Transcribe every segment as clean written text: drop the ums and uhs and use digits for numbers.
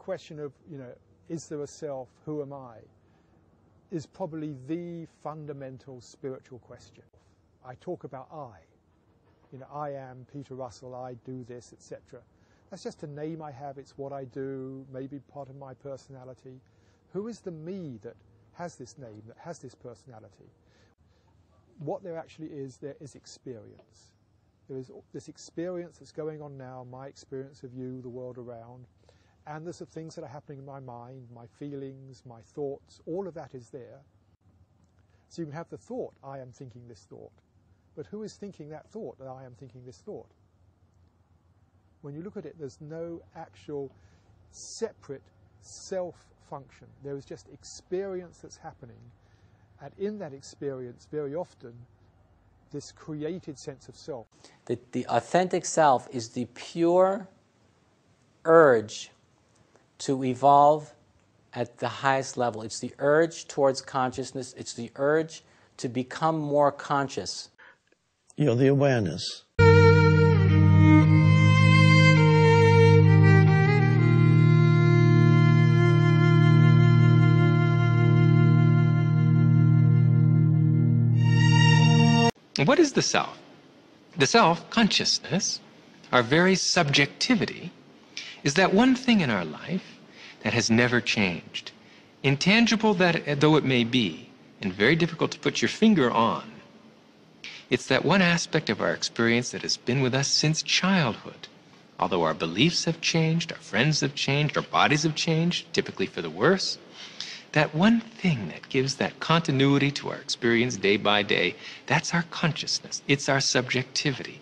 question of, is there a self, who am I, is probably the fundamental spiritual question. I talk about I. I am Peter Russell, I do this, etc. That's just a name I have, it's what I do, maybe part of my personality. Who is the me that has this name, that has this personality? What there actually is, there is experience. There is this experience that's going on now, my experience of you, the world around, and there's the things that are happening in my mind, my feelings, my thoughts, all of that is there. So you can have the thought, I am thinking this thought. But who is thinking that thought, that I am thinking this thought? When you look at it, there's no actual separate self-function. There is just experience that's happening. And in that experience, very often, this created sense of self. The authentic self is the pure urge to evolve at the highest level. It's the urge towards consciousness. It's the urge to become more conscious. You're the awareness. What is the self? The self, consciousness, our very subjectivity, is that one thing in our life that has never changed. Intangible that though it may be, and very difficult to put your finger on, it's that one aspect of our experience that has been with us since childhood. Although our beliefs have changed, our friends have changed, our bodies have changed, typically for the worse, that one thing that gives that continuity to our experience day by day, that's our consciousness. It's our subjectivity,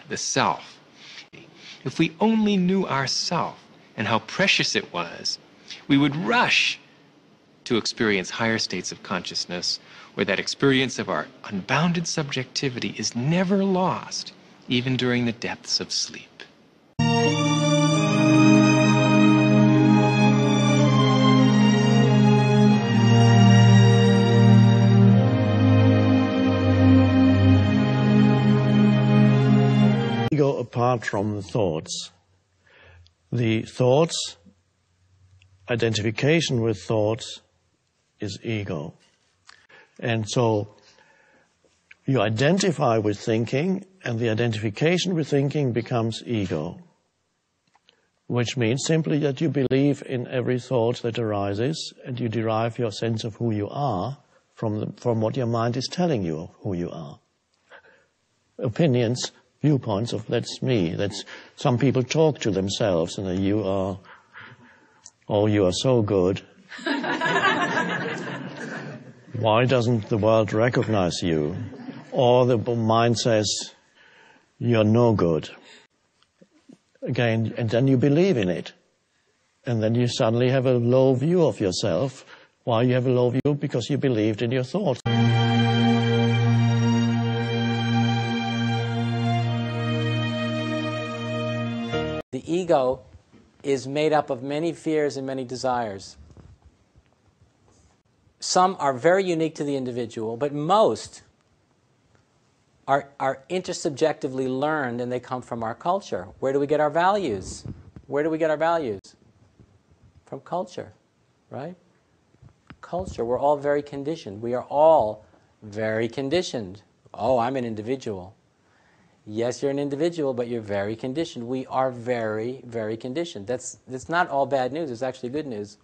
the self. If we only knew ourself and how precious it was, we would rush to experience higher states of consciousness where that experience of our unbounded subjectivity is never lost, even during the depths of sleep. Ego apart from the thoughts. The thoughts, identification with thoughts is ego. And so you identify with thinking, and the identification with thinking becomes ego, which means simply that you believe in every thought that arises, and you derive your sense of who you are from what your mind is telling you of who you are. Opinions, viewpoints of that's me. That's some people talk to themselves and say, you are so good. Why doesn't the world recognize you? Or the mind says, you're no good. Again, and then you believe in it. And then you suddenly have a low view of yourself. Why you have a low view? Because you believed in your thoughts. The ego is made up of many fears and many desires. Some are very unique to the individual, but most are intersubjectively learned, and they come from our culture. Where do we get our values? Where do we get our values? From culture, right? Culture. We're all very conditioned. We are all very conditioned. Oh, I'm an individual. Yes, you're an individual, but you're very conditioned. We are very, very conditioned. That's not all bad news. It's actually good news.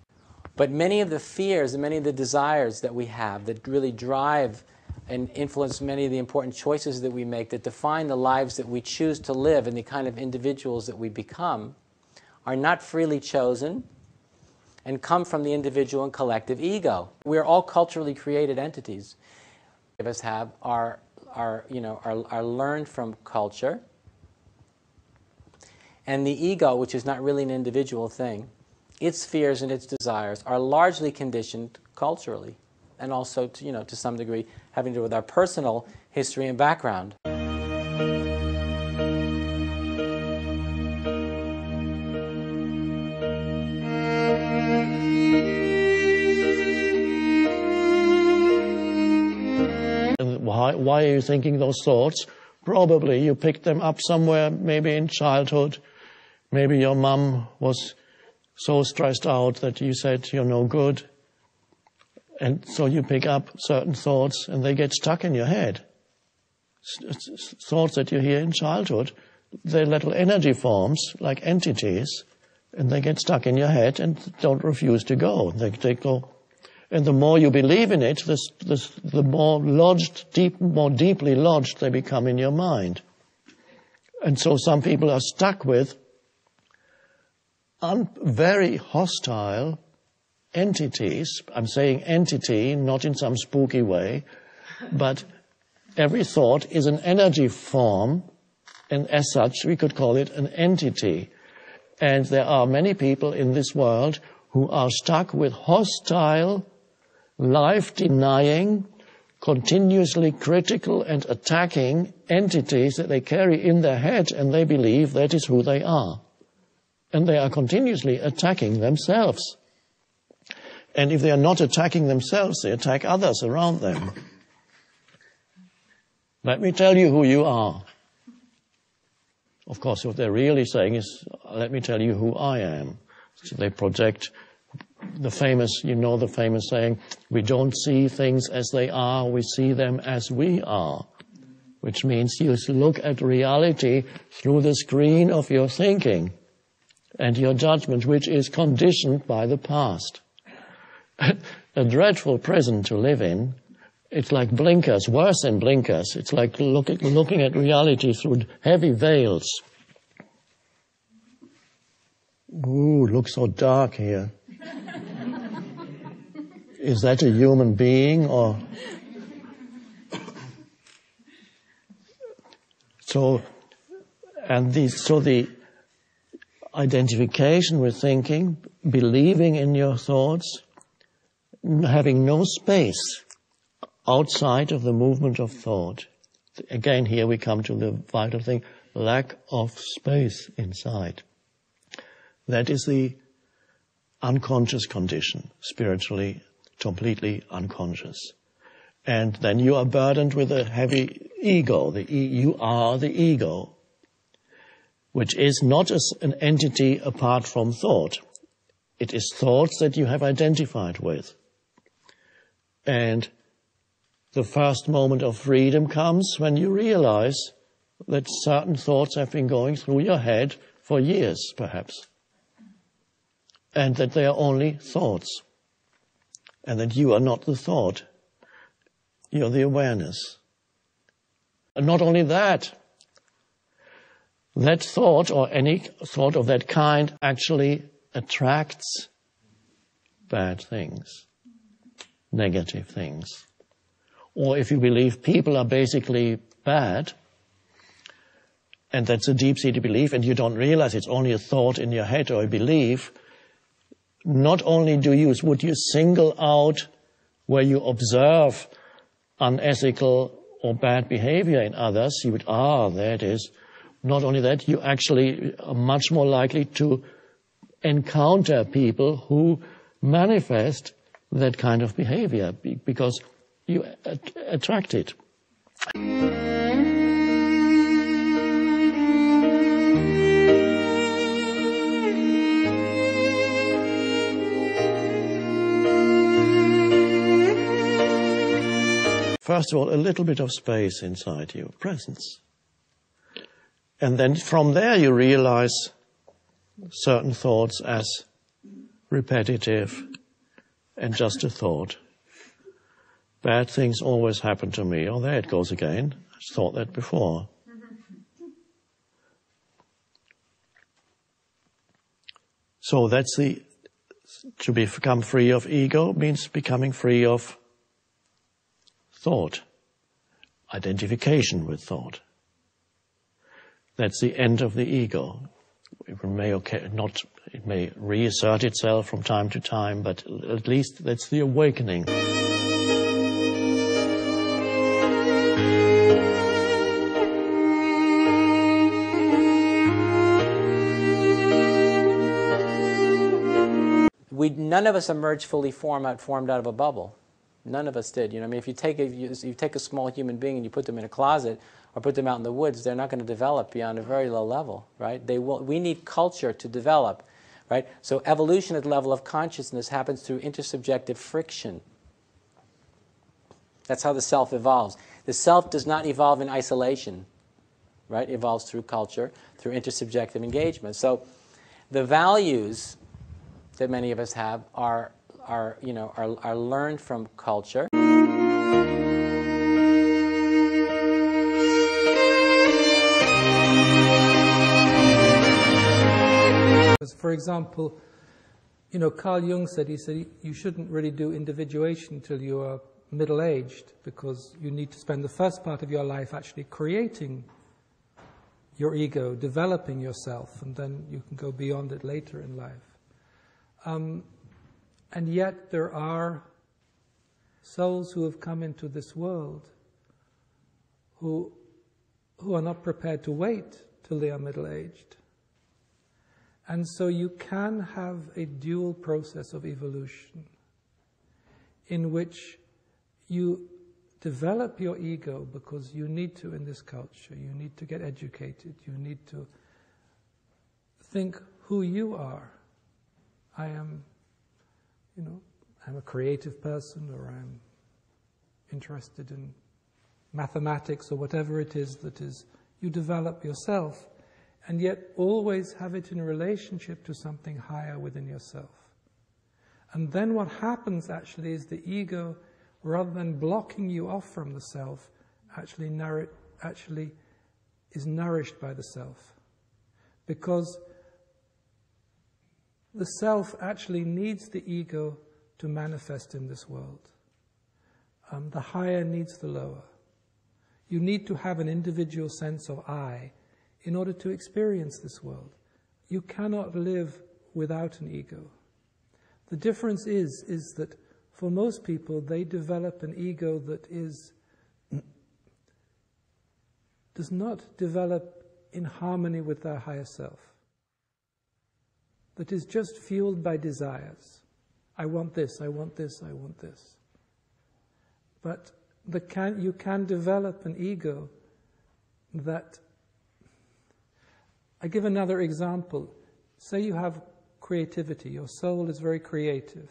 But many of the fears and many of the desires that we have that really drive and influence many of the important choices that we make, that define the lives that we choose to live and the kind of individuals that we become, are not freely chosen and come from the individual and collective ego. We are all culturally created entities. Many of us have are learned from culture. And the ego, which is not really an individual thing, its fears and its desires are largely conditioned culturally, and also to some degree having to do with our personal history and background. And why are you thinking those thoughts? Probably you picked them up somewhere, maybe in childhood. Maybe your mom was so stressed out that you said you're no good. And so you pick up certain thoughts and they get stuck in your head. Thoughts that you hear in childhood, they're little energy forms, like entities, and they get stuck in your head and don't refuse to go. They go. And the more you believe in it, the more more deeply lodged they become in your mind. And so some people are stuck with very hostile entities. I'm saying entity, not in some spooky way, but every thought is an energy form, and as such we could call it an entity. And there are many people in this world who are stuck with hostile, life-denying, continuously critical and attacking entities that they carry in their head, and they believe that is who they are. And they are continuously attacking themselves. And if they are not attacking themselves, they attack others around them. Let me tell you who you are. Of course, what they're really saying is, let me tell you who I am. So they project the famous saying, we don't see things as they are, we see them as we are. Which means you look at reality through the screen of your thinking and your judgment, which is conditioned by the past. A dreadful prison to live in. It's like blinkers, worse than blinkers. It's like looking at reality through heavy veils. Ooh, looks so dark here. Is that a human being or? So the identification with thinking, believing in your thoughts, having no space outside of the movement of thought. Again, here we come to the vital thing, lack of space inside. That is the unconscious condition, spiritually, completely unconscious. And then you are burdened with a heavy ego. You are the ego, which is not an entity apart from thought. It is thoughts that you have identified with. And the first moment of freedom comes when you realize that certain thoughts have been going through your head for years, perhaps. And that they are only thoughts. And that you are not the thought. You're the awareness. And not only that, that thought or any thought of that kind actually attracts bad things, negative things. Or if you believe people are basically bad, and that's a deep-seated belief, and you don't realize it's only a thought in your head or a belief, not only would you single out where you observe unethical or bad behavior in others, you would, there it is. Not only that, you actually are much more likely to encounter people who manifest that kind of behavior because you attract it. First of all, a little bit of space inside you, presence. And then from there you realize certain thoughts as repetitive and just a thought. Bad things always happen to me. Oh, there it goes again. I thought that before. So that's to become free of ego means becoming free of thought, identification with thought. That's the end of the ego. It may reassert itself from time to time, but at least that's the awakening. None of us emerged fully formed out of a bubble. None of us did. You know, I mean, if you take a small human being and you put them in a closet or put them out in the woods, they're not going to develop beyond a very low level, right? We need culture to develop. right? So evolution at the level of consciousness happens through intersubjective friction. That's how the self evolves. The self does not evolve in isolation, right? It evolves through culture, through intersubjective engagement. So the values that many of us have are learned from culture. For example, Carl Jung said, you shouldn't really do individuation until you are middle-aged, because you need to spend the first part of your life actually creating your ego, developing yourself, and then you can go beyond it later in life. And yet there are souls who have come into this world who are not prepared to wait till they are middle-aged. And so you can have a dual process of evolution in which you develop your ego because you need to in this culture. You need to get educated. You need to think who you are. I'm a creative person, or I'm interested in mathematics, or whatever it is that is, you develop yourself. And yet always have it in relationship to something higher within yourself. And then what happens actually is the ego, rather than blocking you off from the self, actually is nourished by the self. Because the self actually needs the ego to manifest in this world. The higher needs the lower. You need to have an individual sense of I in order to experience this world. You cannot live without an ego. The difference is that for most people, they develop an ego that does not develop in harmony with their higher self, that is just fueled by desires. I want this, I want this, I want this. But you can develop an ego that... I give another example. Say you have creativity. Your soul is very creative.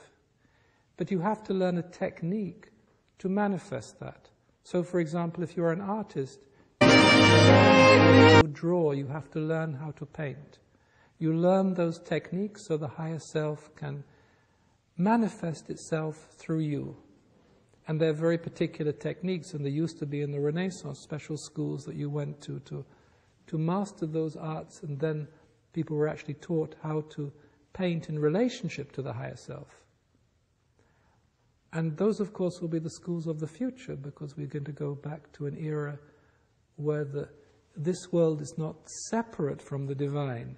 But you have to learn a technique to manifest that. So, for example, if you're an artist, you learn how to draw, you have to learn how to paint. You learn those techniques so the higher self can manifest itself through you. And they're very particular techniques, and there used to be in the Renaissance special schools that you went to master those arts, and then people were actually taught how to paint in relationship to the higher self. And those, of course, will be the schools of the future, because we're going to go back to an era where this world is not separate from the divine.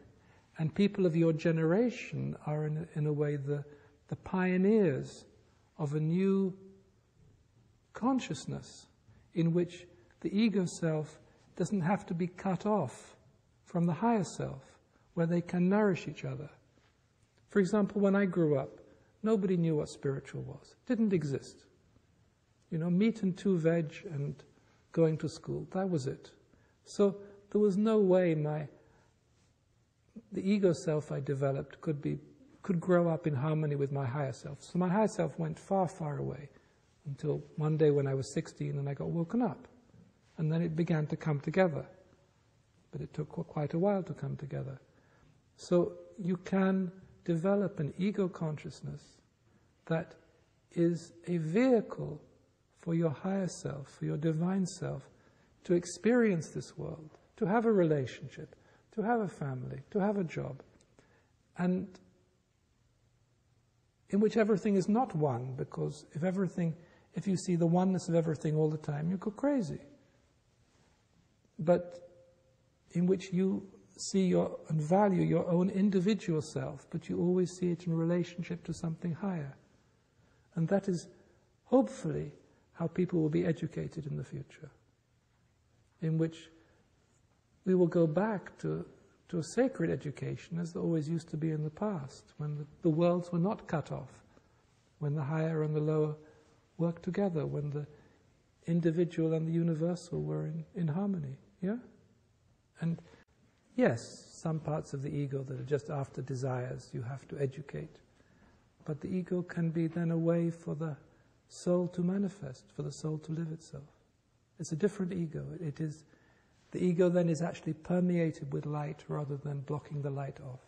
And people of your generation are, in a way, the pioneers of a new consciousness in which the ego self doesn't have to be cut off from the higher self, where they can nourish each other. For example, when I grew up, nobody knew what spiritual was. It didn't exist. Meat and 2 veg and going to school, that was it. So there was no way the ego self I developed could grow up in harmony with my higher self. So my higher self went far, far away until one day when I was 16 and I got woken up. And then it began to come together. But it took quite a while to come together. So you can develop an ego consciousness that is a vehicle for your higher self, for your divine self, to experience this world, to have a relationship, to have a family, to have a job, and in which everything is not one, because if you see the oneness of everything all the time, you go crazy. But in which you see and value your own individual self, but you always see it in relationship to something higher. And that is, hopefully, how people will be educated in the future, in which we will go back to a sacred education as there always used to be in the past, when the worlds were not cut off, when the higher and the lower worked together, when the individual and the universal were in harmony. Yeah? And yes, some parts of the ego that are just after desires you have to educate. But the ego can be then a way for the soul to manifest, for the soul to live itself. It's a different ego. The ego then is actually permeated with light rather than blocking the light off.